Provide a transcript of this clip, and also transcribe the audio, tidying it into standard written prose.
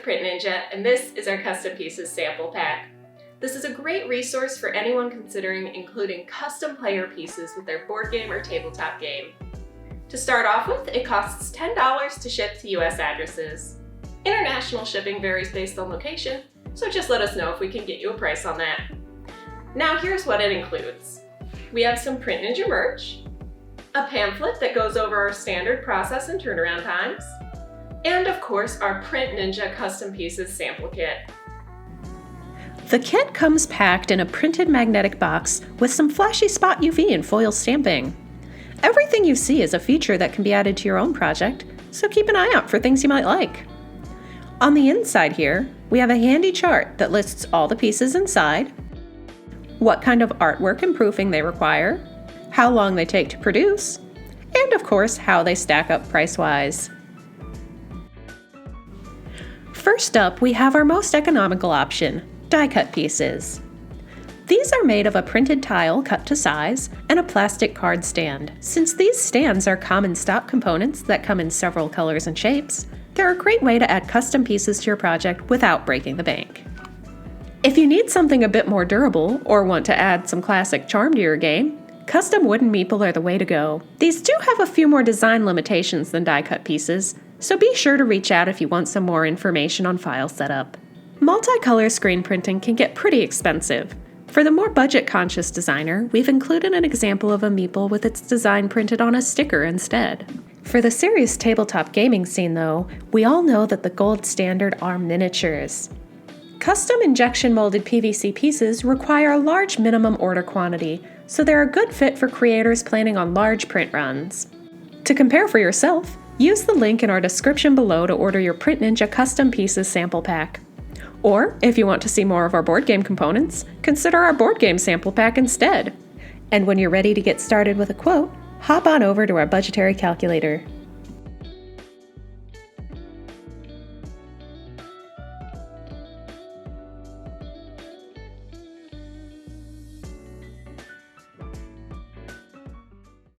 Print Ninja, and this is our Custom Pieces sample pack. This is a great resource for anyone considering including custom player pieces with their board game or tabletop game. To start off with, it costs $10 to ship to US addresses. International shipping varies based on location, so just let us know if we can get you a price on that. Now here's what it includes. We have some Print Ninja merch, a pamphlet that goes over our standard process and turnaround times, and of course our Print Ninja Custom Pieces sample kit. The kit comes packed in a printed magnetic box with some flashy spot UV and foil stamping. Everything you see is a feature that can be added to your own project, so keep an eye out for things you might like. On the inside here, we have a handy chart that lists all the pieces inside, what kind of artwork and proofing they require, how long they take to produce, and of course how they stack up price-wise. First up, we have our most economical option, die-cut pieces. These are made of a printed tile cut to size and a plastic card stand. Since these stands are common stock components that come in several colors and shapes, they're a great way to add custom pieces to your project without breaking the bank. If you need something a bit more durable or want to add some classic charm to your game, custom wooden meeple are the way to go. These do have a few more design limitations than die-cut pieces, so be sure to reach out if you want some more information on file setup. Multicolor screen printing can get pretty expensive. For the more budget-conscious designer, we've included an example of a meeple with its design printed on a sticker instead. For the serious tabletop gaming scene though, we all know that the gold standard are miniatures. Custom injection molded PVC pieces require a large minimum order quantity, so they're a good fit for creators planning on large print runs. To compare for yourself, use the link in our description below to order your Print Ninja Custom Pieces sample pack. Or, if you want to see more of our board game components, consider our board game sample pack instead. And when you're ready to get started with a quote, hop on over to our budgetary calculator.